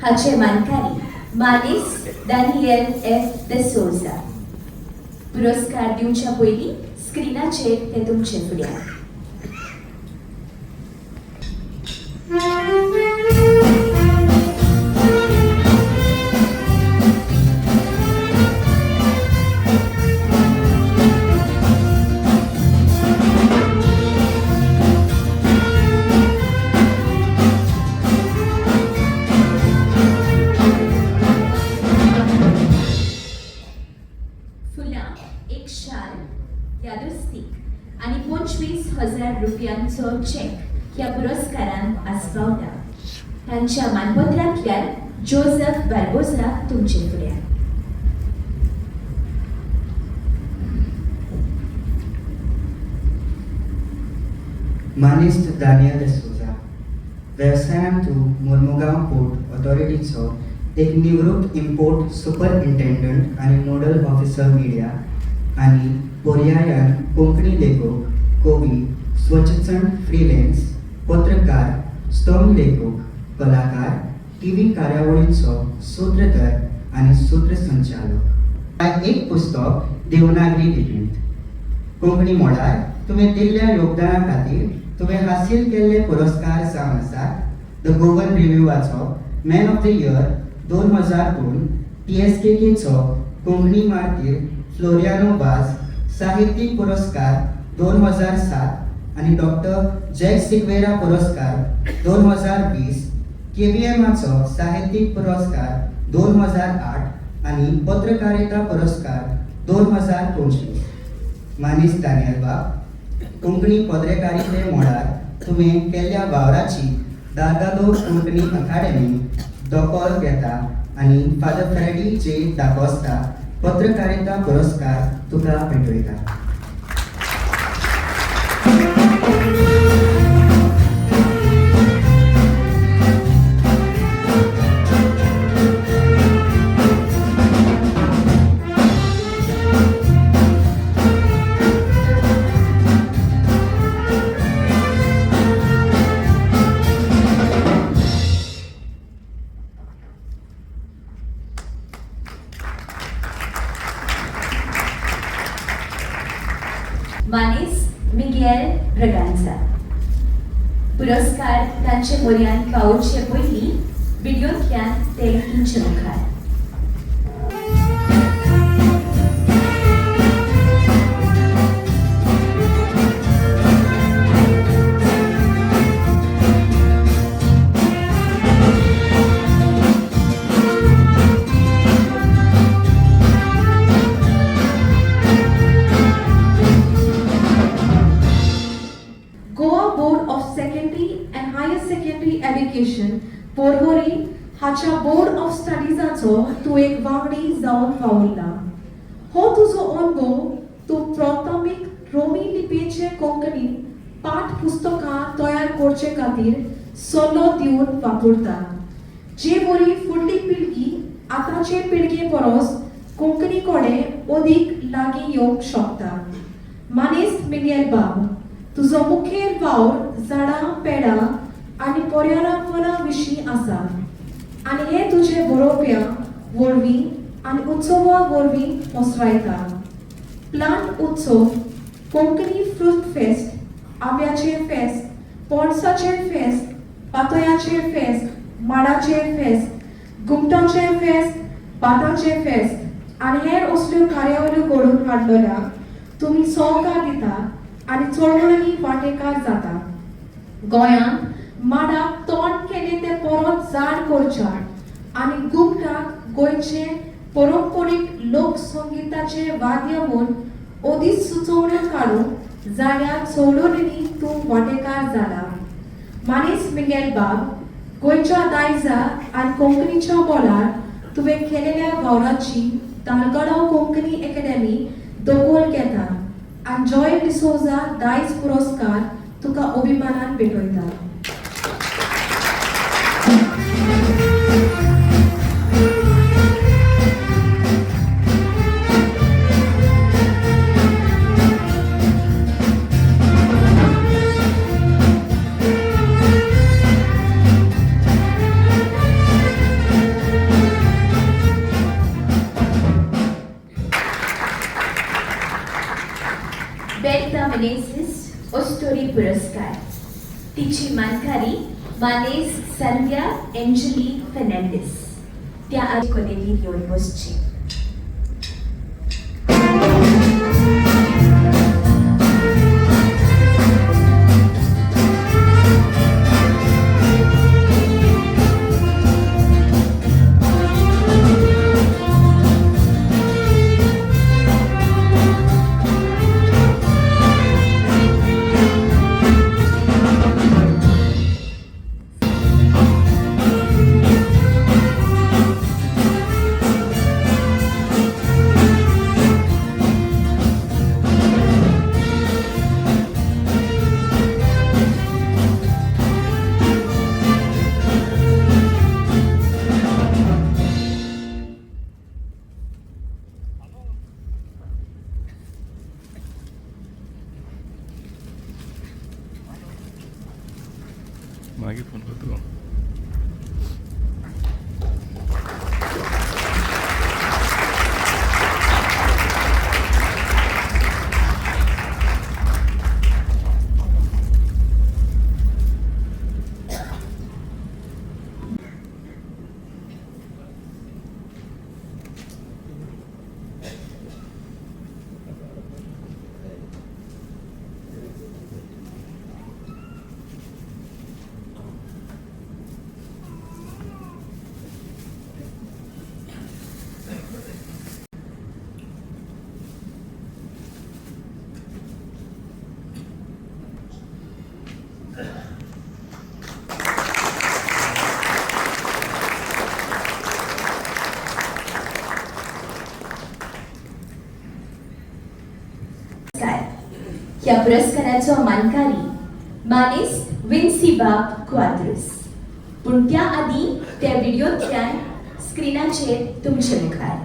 हाचे मानकारी मानेस Daniel F de Souza. पुरस्कार दिवच्या पयलीं स्क्रीनाचेर ते तुमचे फुड्यान. एक शाल यादस्तीक आणि 25,000 रुपयांचो चेक ह्या पुरस्कारान आस्पावला. तांच्या मानपत्रांतल्यान जोसेफ बार्बोसा तुमचे फुड्यान. मानेस्त दानियल de Souza. व्यवसायान तूं मोर्मुगांव पोर्ट ऑथॉरिटीचो एक निवृत्त इम्पोर्ट सुपरिंटेंडंट आणि नोडल ऑफिसर मिडिया आणि पर्यायान कोंकणी लेखक, कवी, स्वच्छचण फ्रीलॅन्स, पत्रकार, स्तंभ लेखक, कलाकार, टीव्ही कार्यावळींचो सूत्रधर आणि सूत्रसंचालक. एक पुस्तक देवनागरी लिपींत. कोंकणी मोडार तुवें दिल्ल्या योगदाना खातीर तुवें हासील केल्ले पुरस्कार जावन आसात. द गोवन रिव्ह्यूवाचो मॅन ऑफ द इयर 2002, TSKKचो कोंकणी मार्तीर फ्लोरियानो बाज साहित्यीक पुरस्कार 2007 आणि डॉक्टर जॅक सिक्वेरा पुरस्कार 2020, KVMचो साहित्यीक पुरस्कार 2008 आणि पत्रकारिता पुरस्कार 2025. मानेस्त दानियल बाब, कोंकणी पत्रकारिते मोडार तुवें केल्ल्या वावराची दारगादो कोंकणी अकादेमी दखल घेता आणि फादर फ्रेडी जे दाकोस्ता पत्रकारिता पुरस्कार तुका भेटयता. मानेस मिगेल ब्रगांझा. पुरस्कार तांचे पर्यान पावोवचे पयलीं व्हिडिओंतल्यान ते तुमचे मुखार. एड्युकेशन पोरवोरी हाच्या बोर्ड ऑफ स्टडीजाचो तूं एक वांगडी जावन वावुरला. हो तुजो अनुभव तूं प्राथमीक रोमी लिपीचे कोंकणी पाठ पुस्तकां तयार करचे खातीर सल्लो दिवन वापरता, जे वरी फुडली पिळगी आतांचे पिळगे परस कोंकणी कडेन अदीक लागीं येवंक शकता. मानेस्त मिगेल बाब, तुजो मुखेल वावर झाडां, पेडां आणि पर्यावरणा विशीं आसा आणि हे तुझे बरोवप्या वरवीं आणि उत्सवा वरवीं पसरायता. प्लांट उत्सव, कोंकणी फ्रूट फेस्ट, आंब्याचे फेस्त, पणसाचे फेस्त, पातोयाचे फेस्त, माडाचे फेस्त, घुमटाचे फेस्त, भाताचे फेस्त आणि हेर असल्यो कार्यावळी घडोवन हाडलेल्या तुमी सहकार दिता आणि चळवळींनी वांटेकार जाता. गोंयांत माडाक तोंड केले ते परत झाड करच्या आणि घुमटाक गोंयचे परंपरीक लोकसंगीताचे वाद्य म्हूण अदीक सुचोवण्यो काडून जाग्यार चवडोळींनी तूं वांटेकार जाला. मानेस्त मिगेल बाब, गोंयच्या दायजा आनी कोंकणीच्या बोलार तुवें केलेल्या वावराची दारगाडो कोंकणी अकादेमी दखल घेता आनी जॉय डिसोजा दायज पुरस्कार तुका अभिमानान भेटयता. तिची मानकारी मानेस संध्या एंजली फेर्नांडिस. त्या आधी कलेली येऊन बसची. मागे फोन करतो. या पुरस्काराचो मानकारी मानेस विन्सिबाब क्वाद्रूस. पण त्या आधी त्या व्हिडिओतल्यान स्क्रीनाचेर तुमचे मुखार.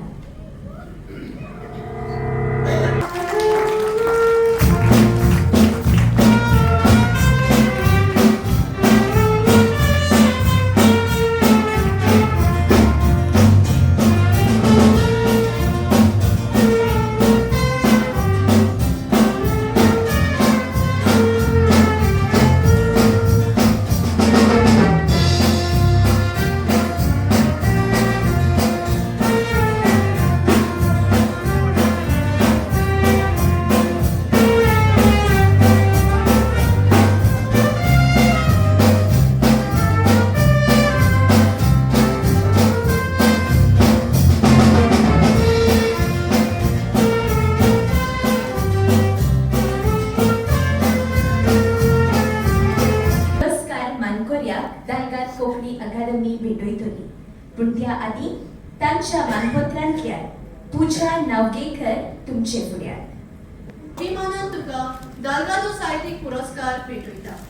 दालगाद कोंकणी अकादमी भेटयतली. पण त्या आधी तांच्या मानपत्रांतल्यान पूजा नावगेकर तुमचे फुड्यान. विमानान तुका दालगादो साहित्यिक पुरस्कार भेटयता.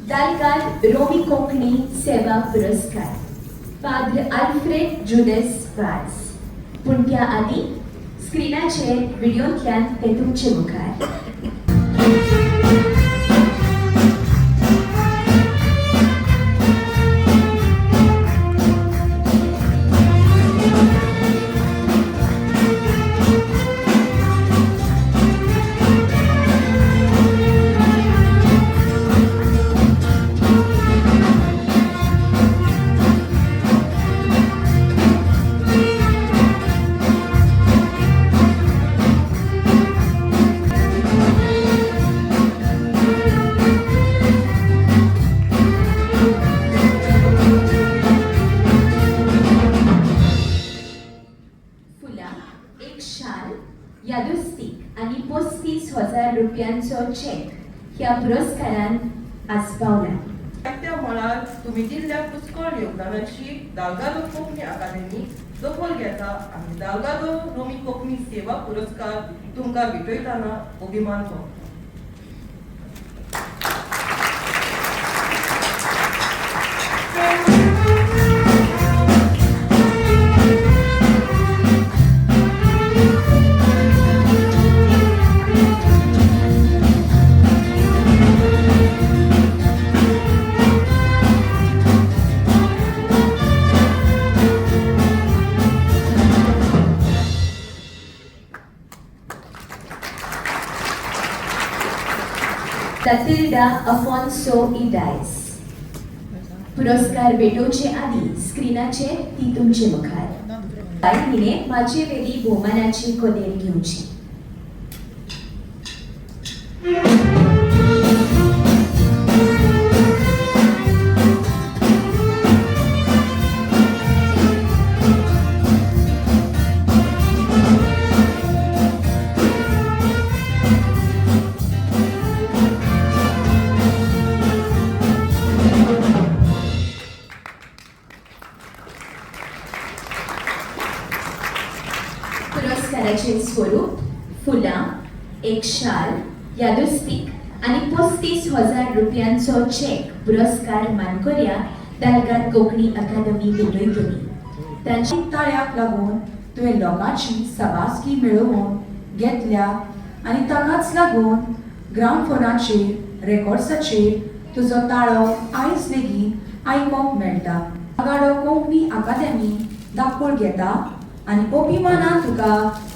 दालगाद रोमी कोंकणी सेवा पुरस्कार फादर अल्फ्रेड जुडस वाज. पण त्या आधी स्क्रीनाचेर व्हिडिओतल्यान ते तुमचे मुखार. यादुस्तीक आणि 35,000 रुपयांचो चेक ह्या पुरस्कारान आस्पावला. त्या मळार तुम्ही दिल्ल्या पुष्कळ योगदानाची दालगादो कोंकणी अकादमी दखल घेता आणि दालगादो रोमी कोंकणी सेवा पुरस्कार तुमकां भेटयतना अभिमान भोगता. दा अफॉन्सो इडायस. पुरस्कार भेटोवचे आदी स्क्रीनाचेर ती तुमचे मुखार. बायलीने माझे वेळी भोवमानाची कदेल घेवची. पुरस्काराचे स्वरूप फुलां, एक शाल, यादस्तीक आणि 35,000 रुपयांचो चेक पुरस्कार मानकऱ्या दालगाद कोंकणी अकादमी भेटयतली. तांच्या ताळ्याक लागून तुवें लोकांची सभासकी मेळोवन घेतल्या आनी ताकाच लागून ग्रामफोनाचेर रेकॉर्ड्साचेर तुजो ताळो आयज लेगीत आयकोंक मेळटा. आगाडो कोंकणी अकादेमी दाखोळ घेता आनी अभिमानान तुका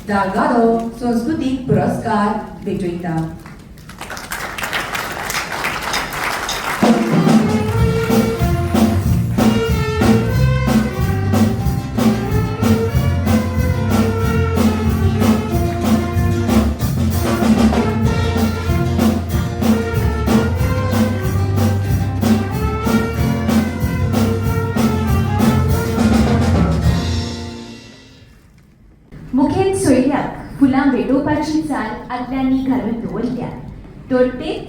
दालगादो संस्कृतीक पुरस्कार भेटयता. मुखेल सोयऱ्याक फुलां भेटोवपाची चाल आदल्यांनी घालून दवरल्या. तर तेच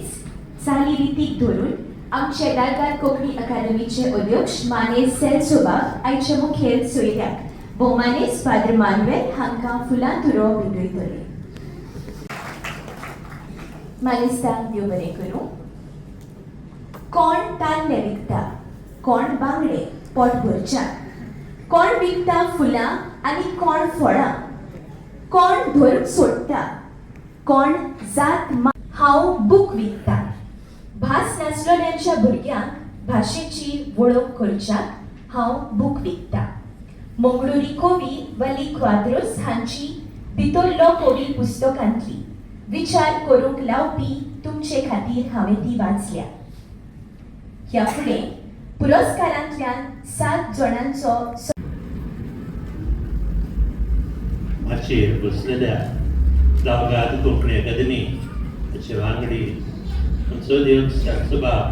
चाली रितीक धरून आमचे दालगाद कोंकणी अकादमीचे अध्यक्ष मानेस सेलसोबाक आयच्या मुखेल सोयऱ्याक भोवमानेस फादर मानुएल हांकां फुलां तुरो भेटयतले. मानेस्ताक देव बरें करूं. कोण ताल्ले विकता, कोण बांगडे पोट भरच्याक, कोण विकता फुलां आनी कोण फळां, कोण धर्म सोडटा, कोण जात हांव बूक विकता. भास नासलेल्यांच्या भुरग्यांक भाशेची वळख करच्याक हांव बूक विकता. मंगळुरी कवी वली क्वाद्रोस हांची भितरलो कवी पुस्तकांतली विचार करूंक लावपी तुमचे खातीर हांवें ती वाचल्या. ह्या फुडें पुरस्कारांतल्यान 7 जाणांचो माचयेर बसलेल्या दालगाद कोंकणी अकादमी हाचे वांगडी आमचो अध्यक्ष सेलसोबाब,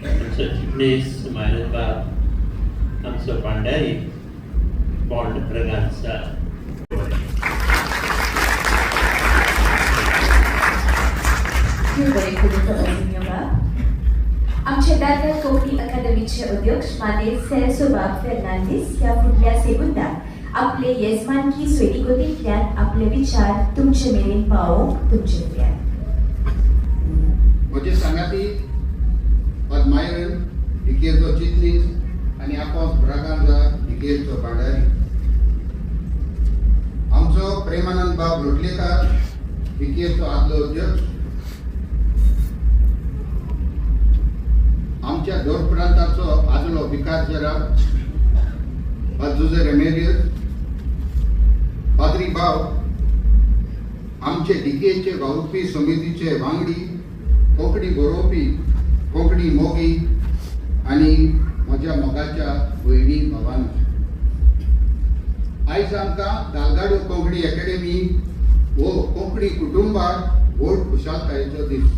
आमचो चिटणीस मायनबाब, आमचो पांडारी बॉन्ड ब्रगांसा. देव बरें करूं बाब. आमचे दालगाद कोंकणी अकादमीचे अध्यक्ष मानेस सेलसोबाब फेर्नांदीस ह्या फुडल्या सेगुंदाक आपले येजमानकी सोयरीकोतींतल्यान आपले विचार तुमचे मेरेन पावोवंक तुमचे फुड्यान. म्हजे सांगाती पद्मायरन डिकेलचो चिटणीस आनी आपोस ब्रागांजा डिकेलचो पांडारी. आमचो प्रेमानंद बाब लोटलेकार डिकेलचो आदलो अध्यक्ष. आमच्या दोन प्रांताचो आदलो विकास जराब बाजुजे रेमेरियस. पाद्री भाव आमचे डिकेचे वावुरपी समितीचे वांगडी, कोंकणी बरोवपी, कोंकणी मोगी आनी म्हज्या मोगाच्या भयणी भावांनो. आयज आमकां दालगाडो कोंकणी अकादेमी वो कोंकणी कुटुंबाक व्हड खुशालकायेचो दीस.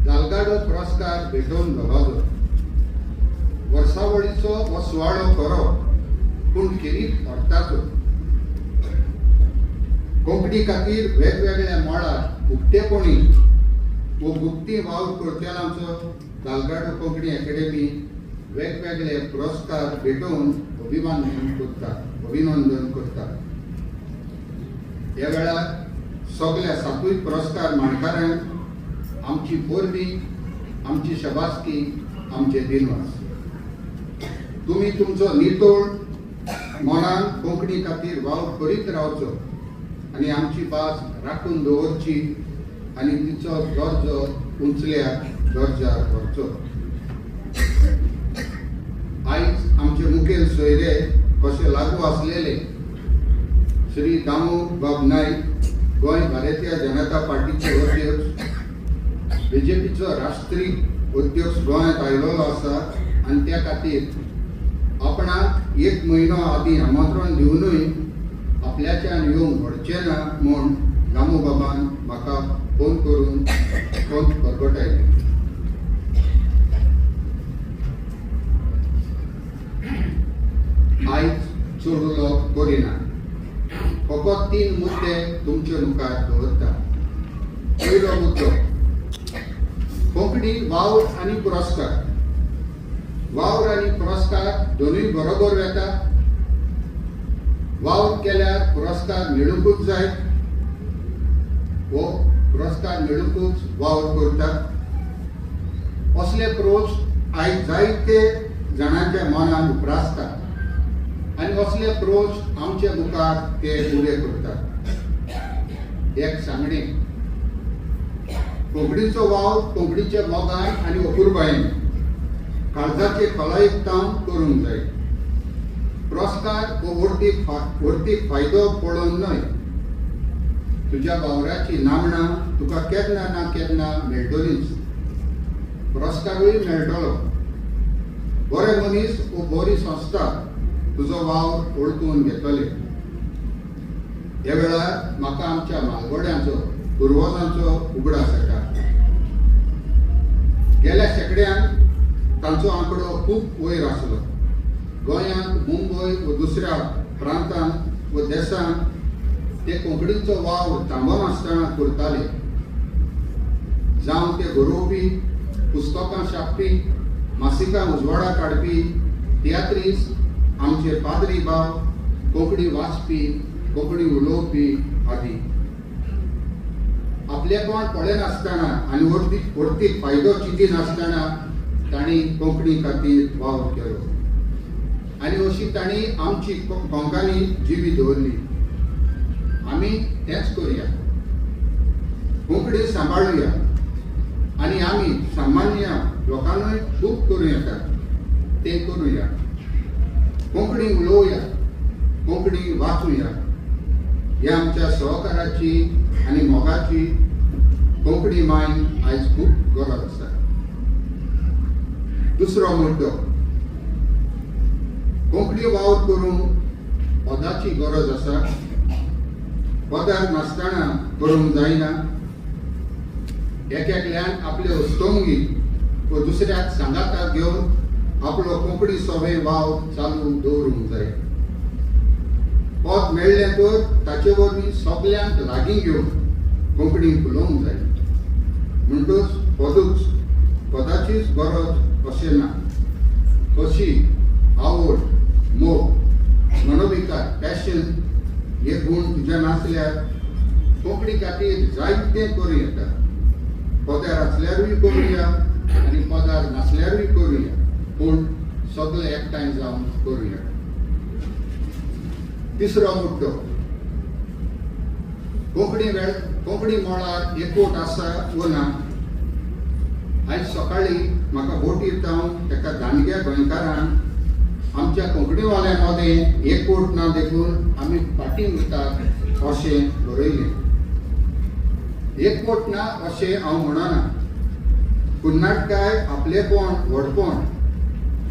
दालगाडो पुरस्कार भेटोवन दोगांचो वर्सावळीचो हो सुवाळो करप पूण खेरीत अर्थाचो. कोंकणी खातीर वेगवेगळ्या मळार उक्तेपणी वो गुप्ती वावर करतल्यांचो दालगाडो कोंकणी अकादेमी वेगवेगळे पुरस्कार भेटोवन अभिनंदन करता. ह्या वेळार सगळ्या 7 पुरस्कार मानकारांक आमची पोरबी, आमची शबासकी, आमचे दिनवास. तुमी तुमचो नितोळ मनान कोंकणी खातीर वावर करीत रावचो आनी आमची भास राखून दवरची आनी तिचो दर्जो उंचल्या दर्जार व्हरचो. आयज आमचे मुखेल सोयरे कशे लागू आसलेले श्री दामू बाब नायक, गोंय भारतीय जनता पार्टीचे अध्यक्ष, बीजेपीचो राष्ट्रीय अध्यक्ष गोंयांत आयिल्लो आसा आनी त्या खातीर आपणाक 1 म्हयनो आदीं आमंत्रण दिवनूय आपल्याच्यान येवंक घडचें ना म्हूण दामू बाबान म्हाका फोन करून परगटायली. आयज चड उलोवप करिना. फकत 3 मुद्दे तुमचे मुखार दवरता. पयलो मुद्दो कोंकणी वावर आनी पुरस्कार. वावर आनी पुरस्कार दोनूय बरोबर वता. वावर केल्यार पुरस्कार मेळूंकूच जाय. हो पुरस्कार मेळूंकूच वावर करतात. असले प्रश्न आयज जायते जाणांच्या मनान उप्रासतात आनी असले प्रश्न आमचे मुखार ते उबे करतात. एक सांगणें कोंकणीचो वावर कोंकणीचे मोगान आनी अपुरबायेन काळजाचे खलायेकतावन करूंक जाय. पुरस्कार हो वरती फायदो पळोवन न्हय. तुज्या वावराची नामणां तुका केन्ना ना केन्ना मेळटलीच. पुरस्कारूय मेळटलो. बरे मनीस वो बरी संस्था तुजो वावर ओळखून घेतले. ह्या वेळार म्हाका आमच्या म्हालगड्यांचो पुर्वजांचो उगडास येता. गेल्या शेंकड्यान तांचो आंकडो खूब वयर आसलो. गोंयांत मुंबय व दुसऱ्या प्रांतांत व देशांत ते कोंकणीचो वावर थांबनासतना करताले. जावं ते बरोवपी, पुस्तकां छापपी, मासिकां उजवाडाक हाडपी, तियात्रीस, आमचे पाद्री भाव, कोंकणी वाचपी, कोंकणी उलोवपी आदी. आपलेपण पळयनासतना आनी वरती फायदो चिंतिनासतना तांणी कोंकणी खातीर वावर केलो आनी अशी तांणी आमची कोंकणी जिवी दवरली. आमी तेंच करुया. कोंकणी सांबाळुया आनी आमी सामान्य लोकांनूय खूब करूं येता तें करुया. कोंकणी उलोवया, कोंकणी वाचुया. ही आमच्या सहकाराची आनी मोगाची कोंकणी मांय आयज खूब गरज आसा. दुसरो मुद्दो कोंकणी वावर करूंक पदाची गरज आसा. पदार नासतना करूंक जायना. एकल्यान आपले उस्तोंगी व दुसऱ्याक सांगाताक घेवन आपलो कोंकणी सवय वाव चालू दवरूंक जाय. पद मेळ्ळें तर ताचे वरवीं सगल्यांक लागीं घेवन कोंकणी उलोवंक जाय. म्हणटच पदाचीच गरज अशें ना. कशी आवड, मोग, मनोविकार, पॅशन हे गुण तुज्या नासल्यार कोंकणी खातीर जायतें करूं येता. पदार आसल्यारूय करुया आनी पदार नासल्यारूय करुया, पूण सगळे एकठांय जावन करुया. तिसरो मुद्दो कोंकणी मळार एकवट आसा व ना. आयज सकाळीं म्हाका बोट येतावन एका दांडग्या गोंयकारान आमच्या कोंकणीवाल्या मदें एकवट ना देखून आमी फाटीं उरतात अशें बरयलें. एकवट ना अशें हांव म्हणना. कुन्नाटकाय आपलेपण व्हडपण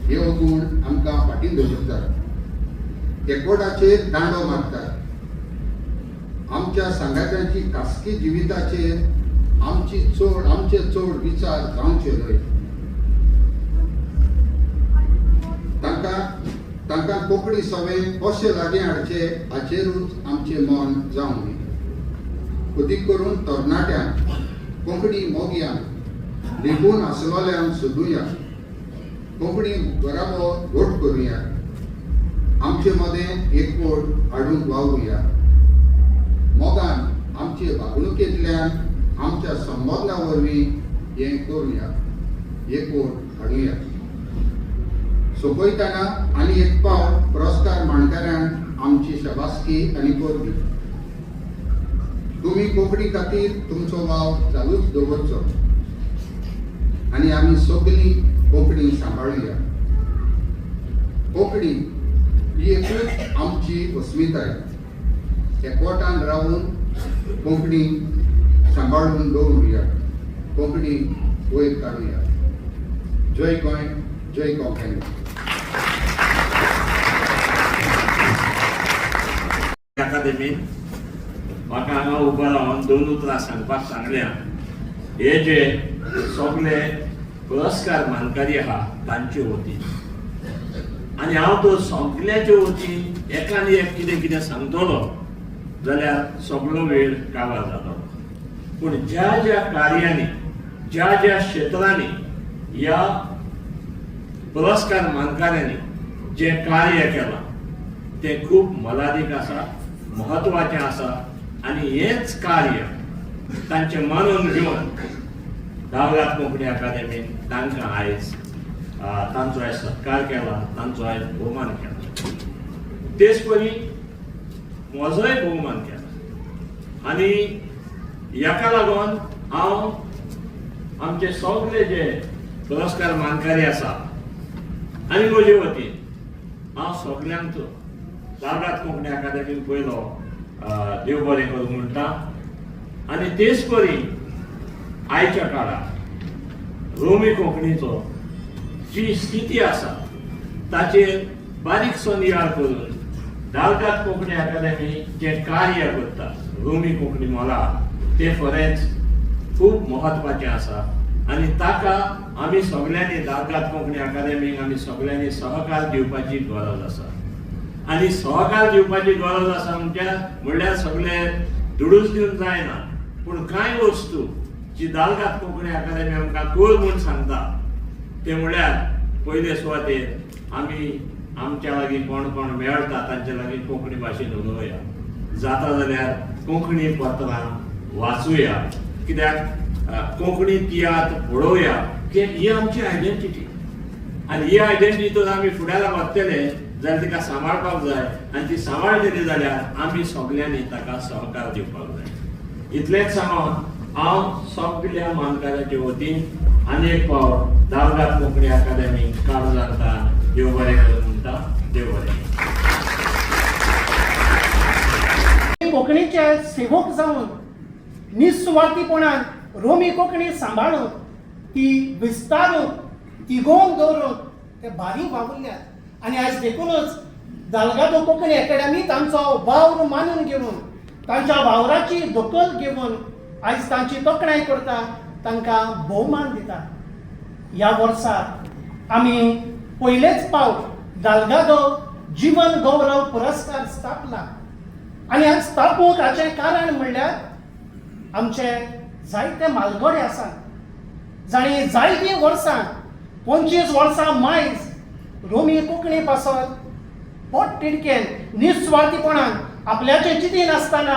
हे गुण आमकां फाटीं दवरतात. एकवटाचेर दांडो मारतात. आमच्या सांगात्यांची खासगी जिविताचेर आमचे चड विचार जावचे न्हय. तांकां कोंकणी सवय कशें लागीं हाडचे हाचेरूच आमचें मन जावं दी. अदीक करून तरणाट्यांक कोंकणी मोगयांक देखून आसलोल्यांक सोदुया. कोंकणी बराबर घोट करुया. आमचे मदें एकवट हाडूंक वावुया. मोगान आमचे वागणुकेंतल्यान आमच्या संबंदा वरवीं हें करुया. एकवट हाडुया. सोंपयतना आनी एक पावट पुरस्कार मांडकऱ्यांक आमची शाबासकी आनी परबी. तुमी कोंकणी खातीर तुमचो वाव चालूच दवरचो आनी आमी सगळीं कोंकणी सांबाळुया. कोंकणी ही एकूच आमची अस्मिताय. एकवटान रावून कोंकणी सांबाळून दवरुया. कोंकणी वयर काडुया. जय गोंय, जय कोंकणी. अकादेमीन म्हाका हांगा उबो रावन 2 उतरां सांगपाक सांगल्या. हे जे सगळे पुरस्कार मानकरी आहा तांचे वतीन, आनी हांव तो सगळ्याचे वतीन एकान एक कितें कितें सांगतलो जाल्यार सगळो वेळ काबार जालो. पूण ज्या ज्या कार्यांनी, ज्या ज्या क्षेत्रांनी ह्या पुरस्कार मानकऱ्यांनी जे कार्य केलां ते खूब मोलादीक आसा, महत्वाचें आसा. आनी हेच कार्य तांचे मानून घेवन दावगाद कोंकणी अकादेमीन तांकां आयज तांचो आयज सत्कार केला, तांचो आयज भोवमान केला. तेच परी म्हजोय भोवमान केला. आनी हेका लागून हांव आमचे सगळे जे पुरस्कार मानकरी आसा आनी म्हजे वतीन हांव सगळ्यांचो दावगाद कोंकणी अकादेमीन पयलो देव बरें करूं म्हणटा. आनी तेच परी आयच्या काळार रोमी कोंकणीचो जी स्थिती आसा ताचेर बारीकसो नियाळ करून दावगाद कोंकणी अकादेमी जे कार्य करता रोमी कोंकणी मोला ते खरेंच खूब महत्वाचें आसा. आनी ताका आमी सगळ्यांनी दावगाद कोंकणी अकादेमीक आमी सगळ्यांनी सहकार दिवपाची गरज आसा. आनी सहकार दिवपाची गरज आसा म्हणल्यार सगळे दुडूच दिवन जायना. पूण कांय वस्तू जी दावगाद कोंकणी अकादेमी आमकां कर म्हूण सांगता ते म्हणल्यार पयले सुवातेर आमी आमच्या लागीं कोण कोण मेळटा तांचे लागीं कोंकणी भाशेन उलोवया. जाता जाल्यार कोंकणी पत्रां वाचुया, कित्याक कोंकणी तियात्र पळोवया. ही आमची आयडेंटिटी. आनी ही आयडेंटिटी तर आमी फुडारा व्हरतले जाल्यार तिका सांबाळपाक जाय. आनी ती सांबाळटली जाल्यार आमी सगळ्यांनी ताका सहकार दिवपाक जाय. इतलेंच सांगून हांव सगळ्या मानकारांचे वतीन आनी एक फावट दावगाद कोंकणी अकादेमी काळजांता देव बरें करूं म्हणटा. देव बरें. कोंकणीचे सेवक जावन निस्वार्थीपणान रोमी कोंकणी सांबाळून ती विस्तारून तिगोवन दवरून ते भारी वावुरल्यात. आनी आयज देखूनच दालगादो कोंकणी अकॅडमी तांचो वावर मानून घेवन तांच्या वावराची दखल घेवन आयज तांची तोखणाय करता, तांकां भोवमान दिता. ह्या वर्सा आमी पयलेच फावट दालगादो जीवन गौरव पुरस्कार स्थापला. आनी हांगा स्थापूंक हाचें कारण म्हणल्यार आमचे जायते मालगडे आसात जाणीं जायतीं वर्सां 25 वर्सां मायज रोमी कोंकणी पासत पोट तिडकेन निस्वार्थीपणान आपल्याचें चिंती नासतना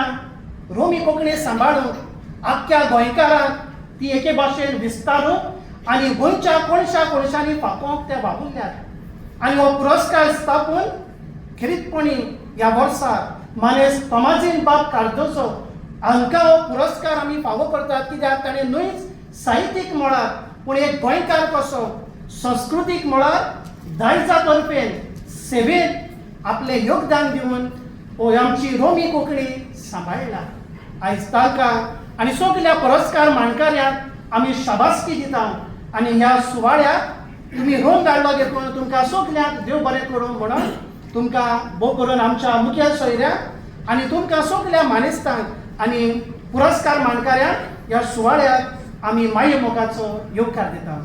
रोमी कोंकणी सांबाळून आख्ख्या गोंयकारांक ती एके भाशेन विस्तारूंक आनी गोंयच्या कोणशांनी फापोवंक ते वावुरल्यात. आनी हो पुरस्कार स्थापून खरीतपणी ह्या वर्सा मानेस्त तोमाजीन बाब कार्दोजो हांकां हो पुरस्कार आमी फावो करतात. कित्याक ताणें न्हयच साहित्यीक मळार पूण एक गोंयकार कसो संस्कृतीक मळार दायजा तर्फेन सेवेन आपलें योगदान दिवन हो आमची रोमी कोंकणी सांबाळला. आयज तांकां आनी सगळ्या पुरस्कार मानकऱ्यांक आमी शाबासकी दिता. आनी ह्या सुवाळ्याक तुमी रोवन धाडलो देखून तुमकां सगळ्यांक देव बरें करूं म्हणून तुमकां भोव करून आमच्या मुखेल सोयऱ्याक आनी तुमकां सगळ्या मानेस्तांक आनी पुरस्कार मानकऱ्यांक ह्या सुवाळ्याक आमी माये मोगाचो येवकार दिता.